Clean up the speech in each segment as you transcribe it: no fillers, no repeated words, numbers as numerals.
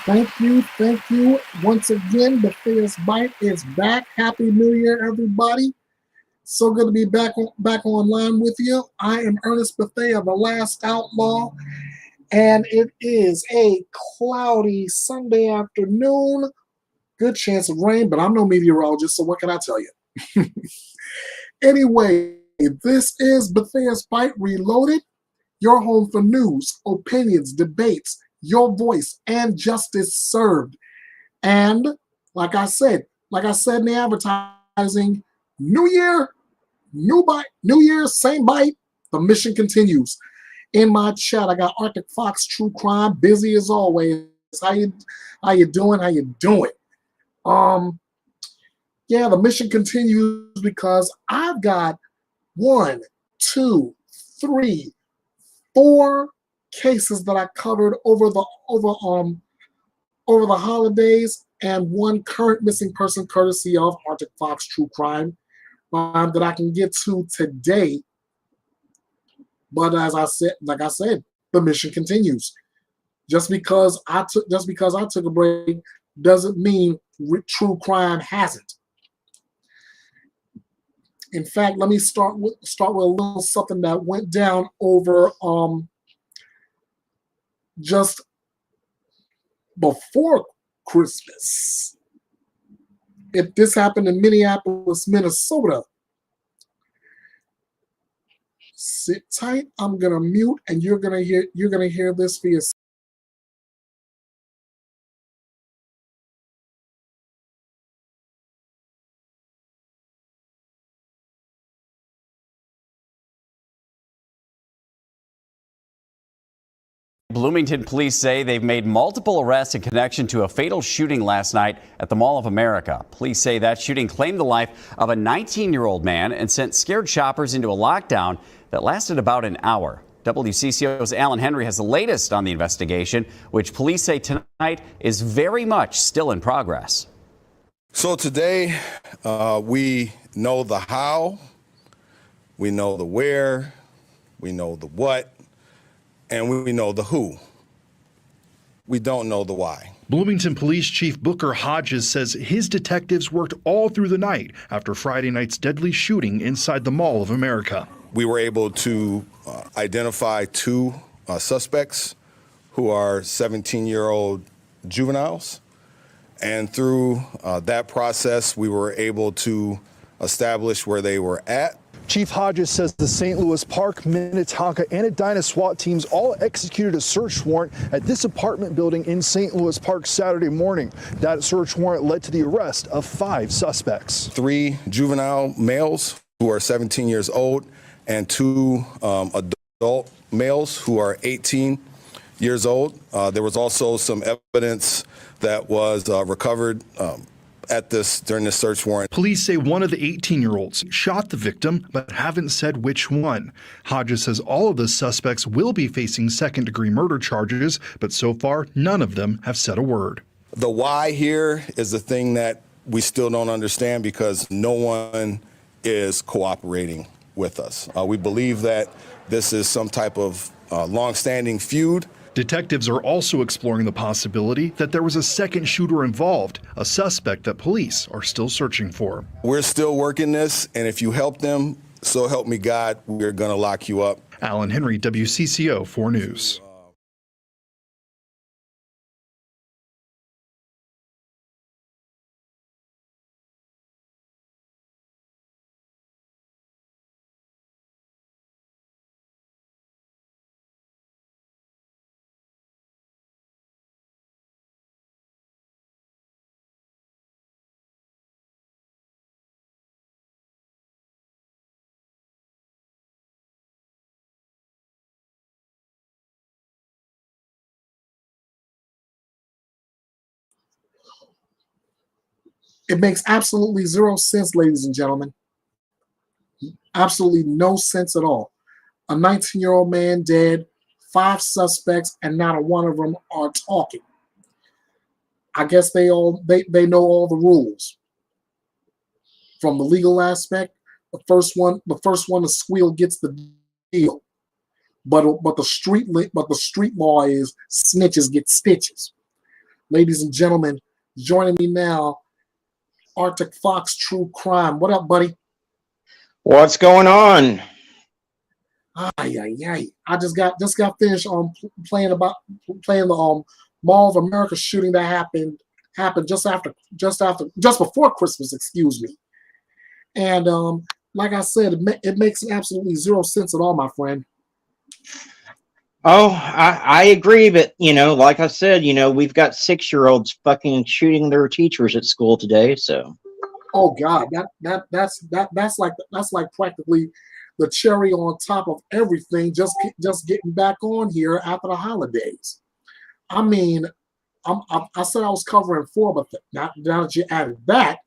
Thank you. Once again, the Fierce Byte is back. Happy New Year, everybody. So good to be back online with you. I am Ernest Bethea, the Last Outlaw, and it is a cloudy Sunday afternoon. Good chance of rain, but I'm no meteorologist, so what can I tell you? Anyway, this is Bethea's Byte Reloaded, your home for news, opinions, debates, your voice, and justice served. And like I said in the advertising, New Year, new Byte, New Year, same Byte. The mission continues. In my chat, I got Arctic Fox True Crime, busy as always. How you doing? Yeah, the mission continues because I've got 1, 2, 3, 4 cases that I covered over the holidays, and 1 current missing person courtesy of Arctic Fox True Crime that I can get to today. But like I said, the mission continues. Just because I took a break doesn't mean true crime hasn't. In fact, let me start with a little something that went down over just before Christmas. This happened in Minneapolis, Minnesota. Sit tight. I'm gonna mute, and you're gonna hear this for yourself. Bloomington police say they've made multiple arrests in connection to a fatal shooting last night at the Mall of America. Police say that shooting claimed the life of a 19-year-old man and sent scared shoppers into a lockdown that lasted about an hour. WCCO's Alan Henry has the latest on the investigation, which police say tonight is very much still in progress. So today we know the how, we know the where, we know the what, and we know the who. We don't know the why. Bloomington Police Chief Booker Hodges says his detectives worked all through the night after Friday night's deadly shooting inside the Mall of America. We were able to identify 2 suspects who are 17-year-old juveniles. And through that process, we were able to establish where they were at. Chief Hodges says the St. Louis Park, Minnetonka, and Edina SWAT teams all executed a search warrant at this apartment building in St. Louis Park Saturday morning. That search warrant led to the arrest of 5 suspects. 3 juvenile males who are 17 years old and 2 adult males who are 18 years old. There was also some evidence that was recovered during this search warrant. Police say one of the 18-year-olds shot the victim, but haven't said which one. Hodges says all of the suspects will be facing second-degree murder charges, but so far, none of them have said a word. The why here is the thing that we still don't understand because no one is cooperating with us. We believe that this is some type of long-standing feud. Detectives are also exploring the possibility that there was a second shooter involved, a suspect that police are still searching for. We're still working this, and if you help them, so help me God, we're going to lock you up. Alan Henry, WCCO 4 News. It makes absolutely 0 sense, ladies and gentlemen. Absolutely no sense at all. A 19-year-old man dead, 5 suspects, and not a one of them are talking. I guess they know all the rules. From the legal aspect, the first one to squeal gets the deal. But the street law is snitches get stitches. Ladies and gentlemen, joining me now, Arctic Fox True Crime. What up, buddy? What's going on? Ay, ay, ay. I just got finished playing the Mall of America shooting that happened just before Christmas, excuse me. And like I said, it makes absolutely zero sense at all, my friend. Oh, I agree, but like I said, we've got 6-year-olds fucking shooting their teachers at school today. So, Oh God, that's like practically the cherry on top of everything. Just getting back on here after the holidays. I mean, I said I was covering 4, but now that you added that,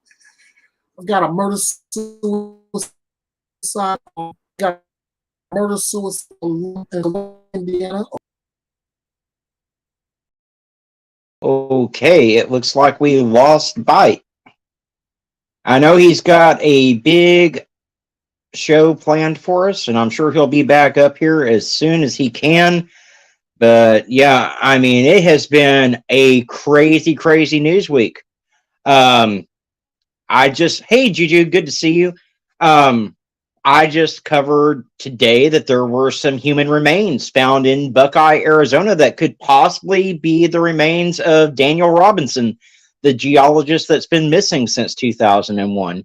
I've got a murder suicide. Got murder suicide in Indiana. okay, it looks like we lost Byte. I know he's got a big show planned for us, and I'm sure he'll be back up here as soon as he can. But yeah, I mean, it has been a crazy, crazy news week. Hey, Juju, good to see you. I just covered today that there were some human remains found in Buckeye, Arizona that could possibly be the remains of Daniel Robinson, the geologist that's been missing since 2001.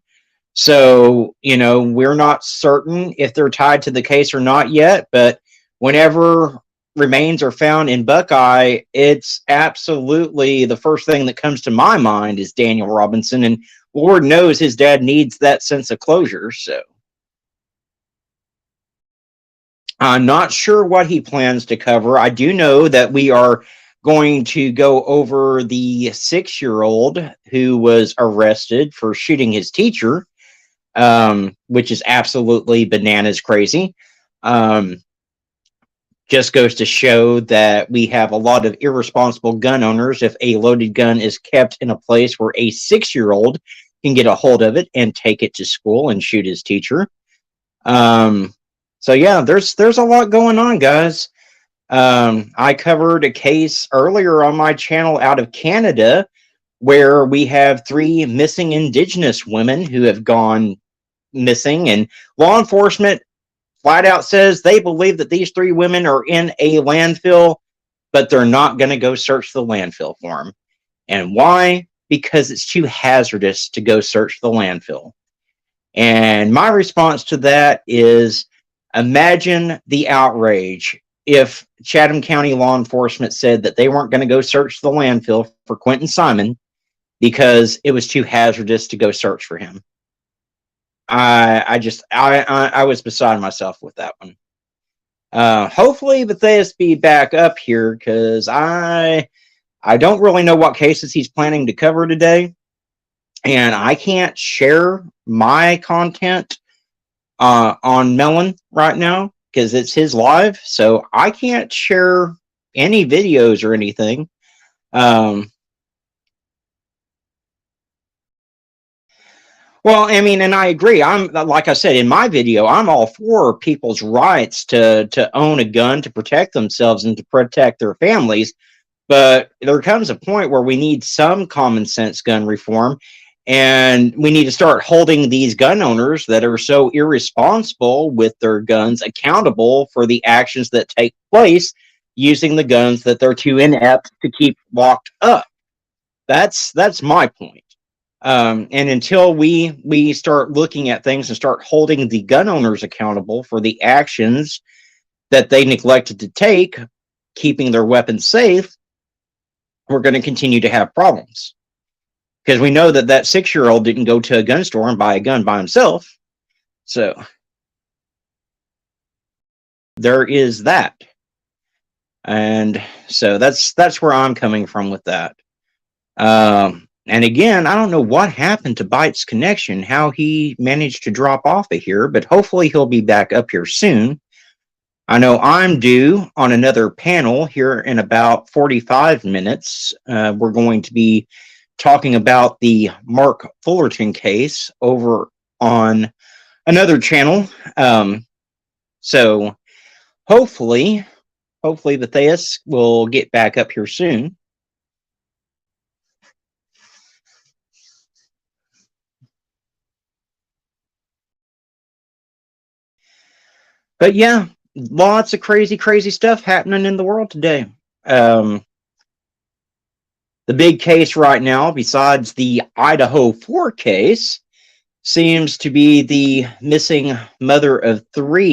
So, we're not certain if they're tied to the case or not yet, but whenever remains are found in Buckeye, it's absolutely the first thing that comes to my mind is Daniel Robinson, and Lord knows his dad needs that sense of closure. So I'm not sure what he plans to cover. I do know that we are going to go over the 6-year-old who was arrested for shooting his teacher, which is absolutely bananas crazy. Just goes to show that we have a lot of irresponsible gun owners if a loaded gun is kept in a place where a 6-year-old can get a hold of it and take it to school and shoot his teacher. So yeah, there's a lot going on, guys. I covered a case earlier on my channel out of Canada where we have 3 missing Indigenous women who have gone missing, and law enforcement flat out says they believe that these 3 women are in a landfill, but they're not going to go search the landfill for them. And why? Because it's too hazardous to go search the landfill. And my response to that is, imagine the outrage if Chatham County law enforcement said that they weren't going to go search the landfill for Quentin Simon because it was too hazardous to go search for him. I was beside myself with that one. Hopefully Matthias be back up here, because I don't really know what cases he's planning to cover today, and I can't share my content on Melon right now because it's his live, so I can't share any videos or anything. Well, I mean, and I agree. I'm, like I said in my video, I'm all for people's rights to own a gun, to protect themselves and to protect their families. But there comes a point where we need some common sense gun reform, and we need to start holding these gun owners that are so irresponsible with their guns accountable for the actions that take place using the guns that they're too inept to keep locked up. That's my point. And until we start looking at things and start holding the gun owners accountable for the actions that they neglected to take, keeping their weapons safe, we're going to continue to have problems. Because we know that 6-year-old didn't go to a gun store and buy a gun by himself. So there is that. And so that's where I'm coming from with that. And again, I don't know what happened to Byte's connection, how he managed to drop off of here, but hopefully he'll be back up here soon. I know I'm due on another panel here in about 45 minutes. We're going to be talking about the Mark Fullerton case over on another channel. So hopefully Matthias will get back up here soon. But yeah, lots of crazy, crazy stuff happening in the world today. The big case right now, besides the Idaho 4 case, seems to be the missing mother of 3